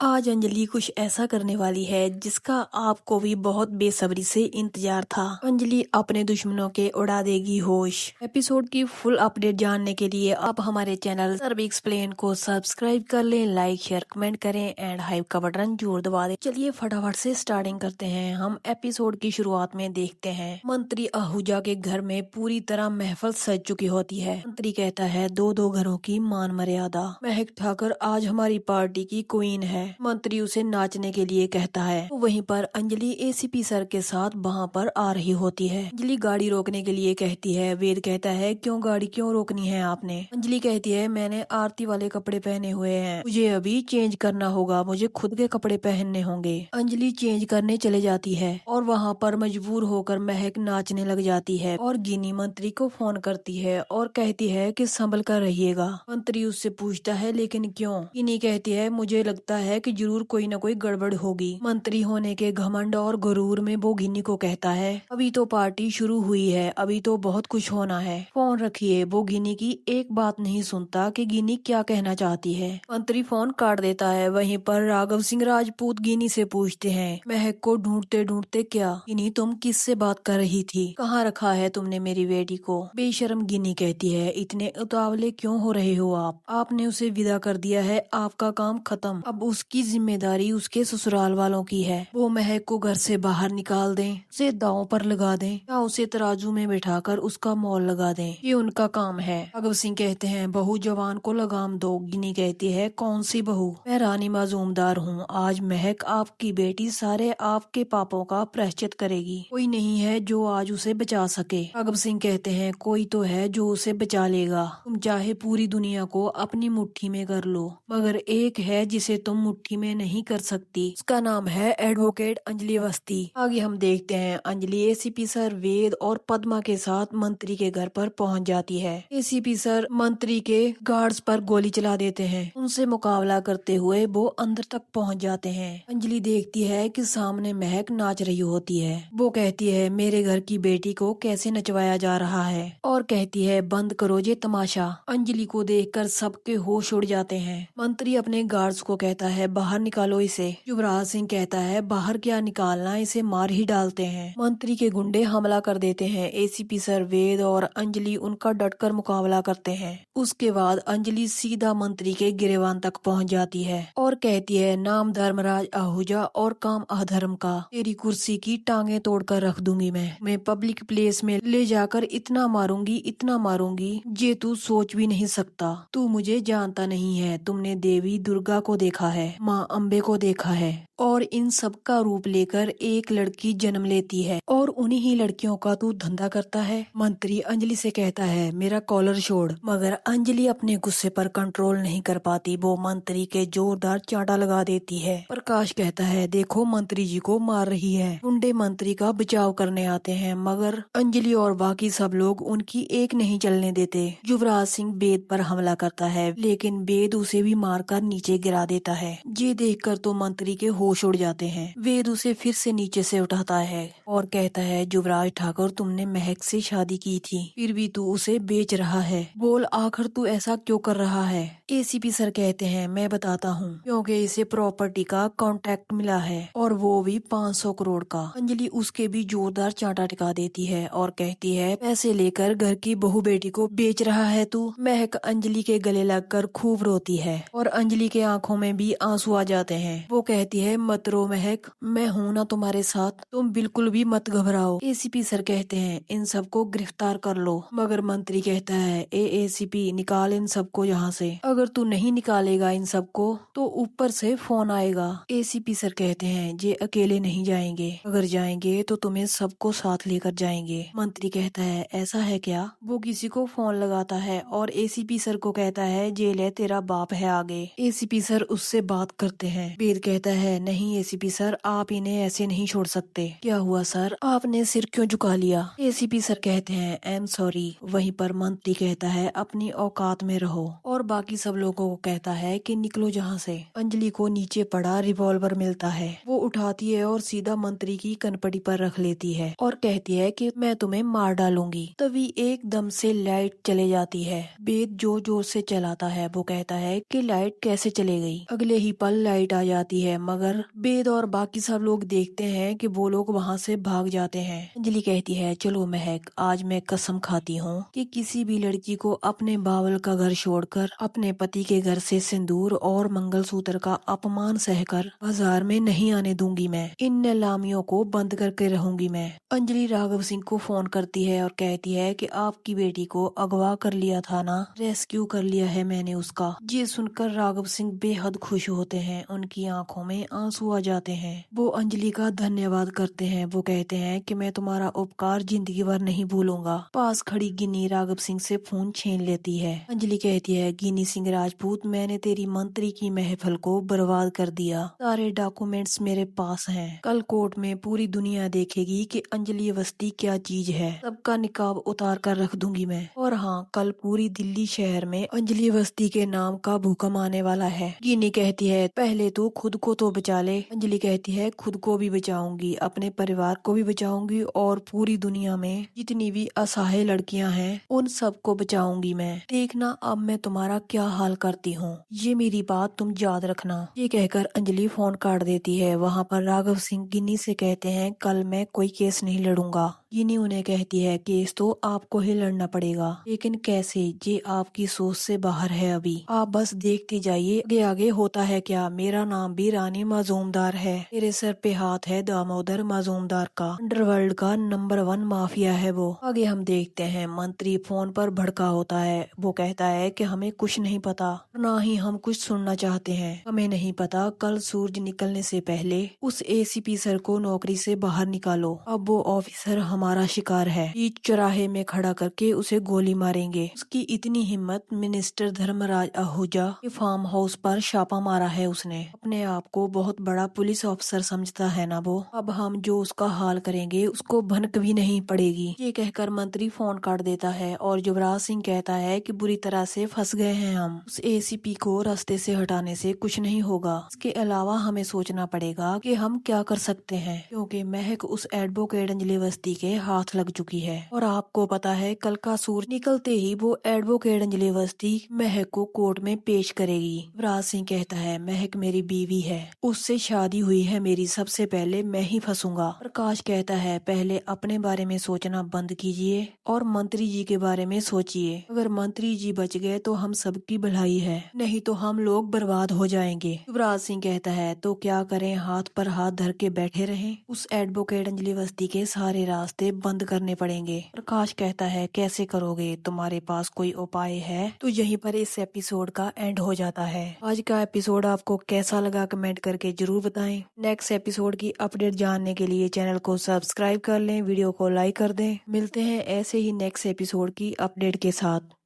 आज अंजलि कुछ ऐसा करने वाली है जिसका आपको भी बहुत बेसब्री से इंतजार था। अंजलि अपने दुश्मनों के उड़ा देगी होश। एपिसोड की फुल अपडेट जानने के लिए आप हमारे चैनल सर्व एक्सप्लेन को सब्सक्राइब कर लें, लाइक शेयर कमेंट करें एंड हाइप का बटन जरूर दबा दें। चलिए फटाफट से स्टार्टिंग करते हैं। हम एपिसोड की शुरुआत में देखते हैं मंत्री आहूजा के घर में पूरी तरह महफिल सज चुकी होती है। मंत्री कहता है दो दो घरों की मान मर्यादा। महक ठाकर आज हमारी पार्टी की क्वीन है। मंत्री उसे नाचने के लिए कहता है तो वहीं पर अंजलि एसीपी सर के साथ वहाँ पर आ रही होती है। अंजलि गाड़ी रोकने के लिए कहती है। वेद कहता है क्यों गाड़ी क्यों रोकनी है आपने? अंजलि कहती है मैंने आरती वाले कपड़े पहने हुए हैं, मुझे अभी चेंज करना होगा, मुझे खुद के कपड़े पहनने होंगे। अंजलि चेंज करने चले जाती है और वहाँ पर मजबूर होकर महक नाचने लग जाती है और गिनी मंत्री को फोन करती है और कहती है कि संभल कर रहिएगा। मंत्री उससे पूछता है लेकिन क्यों? गिनी कहती है मुझे लगता है कि जरूर कोई न कोई गड़बड़ होगी। मंत्री होने के घमंड और गुरूर में वो गिन्नी को कहता है अभी तो पार्टी शुरू हुई है, अभी तो बहुत कुछ होना है, फोन रखिए। वो गिन्नी की एक बात नहीं सुनता कि गिन्नी क्या कहना चाहती है। मंत्री फोन काट देता है। वहीं पर राघव सिंह राजपूत गिन्नी से पूछते हैं महक को ढूंढते ढूंढते क्या गिन्नी तुम किससे बात कर रही थी? कहाँ रखा है तुमने मेरी बेटी को? बेशर्म गिन्नी कहती है इतने उतावले क्यों हो रहे हो आप? आपने उसे विदा कर दिया है, आपका काम खत्म। अब उसकी जिम्मेदारी उसके ससुराल वालों की है। वो महक को घर से बाहर निकाल दें, उसे दांव पर लगा दें या उसे तराजू में बिठाकर उसका मोल लगा दें, ये उनका काम है। भगत सिंह कहते हैं बहू जवान को लगाम दो। गिनी कहती है कौन सी बहू? मैं रानी माजूमदार हूँ। आज महक आपकी बेटी सारे आपके पापों का प्रायश्चित करेगी। कोई नहीं है जो आज उसे बचा सके। भगत सिंह कहते हैं कोई तो है जो उसे बचा लेगा। तुम चाहे पूरी दुनिया को अपनी मुट्ठी में कर लो, मगर एक है जिसे तुम मुट्ठी में नहीं कर सकती, उसका नाम है एडवोकेट अंजलि अवस्थी। आगे हम देखते हैं अंजलि एसीपी सर वेद और पद्मा के साथ मंत्री के घर पर पहुंच जाती है। एसीपी सर मंत्री के गार्ड्स पर गोली चला देते हैं। उनसे मुकाबला करते हुए वो अंदर तक पहुंच जाते हैं। अंजलि देखती है कि सामने महक नाच रही होती है। वो कहती है मेरे घर की बेटी को कैसे नचवाया जा रहा है और कहती है बंद करो ये तमाशा। अंजलि को देखकर सबके होश उड़ जाते हैं। मंत्री अपने गार्ड्स को कहता है बाहर निकालो इसे। युवराज सिंह कहता है बाहर क्या निकालना, इसे मार ही डालते हैं। मंत्री के गुंडे हमला कर देते हैं। एसीपी सर वेद और अंजलि उनका डटकर मुकाबला करते हैं। उसके बाद अंजलि सीधा मंत्री के गिरेवान तक पहुंच जाती है और कहती है नाम धर्मराज आहूजा और काम अधर्म का, तेरी कुर्सी की टांगे तोड़कर रख दूंगी। मैं पब्लिक प्लेस में ले जाकर इतना मारूंगी ये तू सोच भी नहीं सकता। तू मुझे जानता नहीं है। तुमने देवी दुर्गा को देखा है, माँ अम्बे को देखा है और इन सब का रूप लेकर एक लड़की जन्म लेती है और उन्हीं ही लड़कियों का तू धंधा करता है। मंत्री अंजलि से कहता है मेरा कॉलर छोड़, मगर अंजलि अपने गुस्से पर कंट्रोल नहीं कर पाती। वो मंत्री के जोरदार चांटा लगा देती है। प्रकाश कहता है देखो मंत्री जी को मार रही है। गुंडे मंत्री का बचाव करने आते हैं मगर अंजलि और बाकी सब लोग उनकी एक नहीं चलने देते। युवराज सिंह वेद पर हमला करता है लेकिन वेद उसे भी मारकर नीचे गिरा देता है। ये देखकर तो मंत्री के होश उड़ जाते हैं। वेद उसे फिर से नीचे से उठाता है और कहता है युवराज ठाकुर तुमने महक से शादी की थी, फिर भी तू उसे बेच रहा है। बोल आखिर तू ऐसा क्यों कर रहा है? एसीपी सर कहते हैं मैं बताता हूँ, क्योंकि इसे प्रॉपर्टी का कॉन्ट्रैक्ट मिला है और वो भी 500 करोड़ का। अंजलि उसके भी जोरदार चांटा टिका देती है और कहती है पैसे लेकर घर की बहू बेटी को बेच रहा है तू। महक अंजलि के गले लगकर खूब रोती है और अंजलि के आंखों में भी आंसू आ जाते हैं। वो कहती है मत रो महक, मैं हूँ ना तुम्हारे साथ, तुम बिल्कुल भी मत घबराओ। एसीपी सर कहते हैं इन सबको गिरफ्तार कर लो, मगर मंत्री कहता है एसीपी निकाल इन सबको यहाँ से। अगर तू नहीं निकालेगा इन सबको तो ऊपर से फोन आएगा। एसीपी सर कहते हैं ये अकेले नहीं जाएंगे, अगर जाएंगे तो तुम्हें सबको साथ लेकर जाएंगे। मंत्री कहता है ऐसा है क्या? वो किसी को फोन लगाता है और एसीपी सर को कहता है जेल है, तेरा बाप है आगे। एसीपी सर उससे बात करते हैं। वेद कहता है नहीं एसीपी सर आप इन्हें ऐसे नहीं छोड़ सकते। क्या हुआ सर, आपने सिर क्यों झुका लिया? एसीपी सर कहते हैं आई एम सॉरी। वहीं पर मंत्री कहता है अपनी औकात में रहो और बाकी सब लोगों को कहता है कि निकलो जहाँ से। अंजलि को नीचे पड़ा रिवॉल्वर मिलता है। वो उठाती है और सीधा मंत्री की कनपटी पर रख लेती है और कहती है कि मैं तुम्हें मार डालूंगी। तभी एकदम से लाइट चले जाती है। वेद जोर जोर से चलाता है। वो कहता है कि लाइट कैसे चले गई? अगले ही पल लाइट आ जाती है, मगर वेद और बाकी सब लोग देखते हैं कि वो लोग वहाँ से भाग जाते हैं। अंजलि कहती है, चलो महक, आज मैं कसम खाती हूँ कि किसी भी लड़की को अपने बावल का घर छोड़कर अपने पति के घर से सिंदूर और मंगलसूत्र का अपमान सहकर बाजार में नहीं आने दूंगी। मैं इन नीलामियों को बंद करके रहूंगी। मैं अंजलि राघव सिंह को फोन करती है और कहती है कि आपकी बेटी को अगवा कर लिया था ना, रेस्क्यू कर लिया है मैंने उसका। ये सुनकर राघव सिंह बेहद खुश होते हैं, उनकी आंखों में आंसू आ जाते हैं। वो अंजलि का धन्यवाद करते हैं। वो कहते हैं कि मैं तुम्हारा उपकार जिंदगी भर नहीं भूलूंगा। पास खड़ी गिन्नी राघव सिंह से फोन छीन लेती है। अंजलि कहती है, गिन्नी सिंह राजपूत, मैंने तेरी मंत्री की महफिल को बर्बाद कर दिया। सारे डॉक्यूमेंट्स मेरे पास हैं। कल कोर्ट में पूरी दुनिया देखेगी कि अंजलि अवस्थी क्या चीज है। सबका निकाब उतार कर रख दूंगी मैं। और हाँ, कल पूरी दिल्ली शहर में अंजलि अवस्थी के नाम का भूकंप आने वाला है। गिन्नी कहती है, पहले तो खुद को तो बचा ले। अंजलि कहती है, खुद को भी बचाऊंगी, अपने परिवार को भी बचाऊंगी और पूरी दुनिया में जितनी भी असहाय लड़कियां हैं उन सबको बचाऊंगी मैं। देखना अब मैं तुम्हारा क्या हाल करती हूँ। ये मेरी बात तुम याद रखना। ये कहकर अंजलि फोन काट देती है। वहाँ पर राघव सिंह गिन्नी से कहते हैं, कल मैं कोई केस नहीं लड़ूंगा। गिन्नी उन्हें कहती है, केस तो आपको ही लड़ना पड़ेगा, लेकिन कैसे, ये आपकी सोच से बाहर है। अभी आप बस देखते जाइए आगे आगे होता है क्या। मेरा नाम भी रानी माजूमदार है। मेरे सर पे हाथ है दामोदर माजूमदार का। अंडरवर्ल्ड का नंबर 1 माफिया है वो। आगे हम देखते हैं मंत्री फोन पर भड़का होता है। वो कहता है कि हमें कुछ नहीं पता, ना ही हम कुछ सुनना चाहते हैं। हमें नहीं पता, कल सूरज निकलने से पहले उस एसीपी सर को नौकरी से बाहर निकालो। अब वो ऑफिसर हमारा शिकार है। बीच चौराहे में खड़ा करके उसे गोली मारेंगे। उसकी इतनी हिम्मत, मिनिस्टर धर्मराज आहूजा के फार्म हाउस पर छापा मारा है उसने। अपने आप को बहुत बड़ा पुलिस ऑफिसर समझता है ना वो। अब हम जो उसका हाल करेंगे उसको भनक भी नहीं पड़ेगी। ये कहकर मंत्री फोन काट देता है और युवराज सिंह कहता है कि बुरी तरह से फंस गए हैं हम। उस एसीपी को रास्ते से हटाने से कुछ नहीं होगा। इसके अलावा हमें सोचना पड़ेगा कि हम क्या कर सकते हैं, क्योंकि महक उस एडवोकेट अंजलि अवस्थी के हाथ लग चुकी है। और आपको पता है, कल का सूरज निकलते ही वो एडवोकेट अंजलि अवस्थी महक को कोर्ट में पेश करेगी। युवराज सिंह कहता है, महक मेरी बीवी है, उससे शादी हुई है मेरी, सबसे पहले मैं ही फंसूंगा। प्रकाश कहता है, पहले अपने बारे में सोचना बंद कीजिए और मंत्री जी के बारे में सोचिए। अगर मंत्री जी बच गए तो हम सबकी भलाई है, नहीं तो हम लोग बर्बाद हो जाएंगे। युवराज सिंह कहता है, तो क्या करें, हाथ पर हाथ धर के बैठे रहें? उस एडवोकेट अंजलि अवस्थी के सारे रास्ते बंद करने पड़ेंगे। प्रकाश कहता है, कैसे करोगे, तुम्हारे पास कोई उपाय है? तो यहीं पर इस एपिसोड का एंड हो जाता है। आज का एपिसोड आपको कैसा लगा कमेंट करके जरूर बताएं। नेक्स्ट एपिसोड की अपडेट जानने के लिए चैनल को सब्सक्राइब कर लें, वीडियो को लाइक कर दें। मिलते हैं ऐसे ही नेक्स्ट एपिसोड की अपडेट के साथ।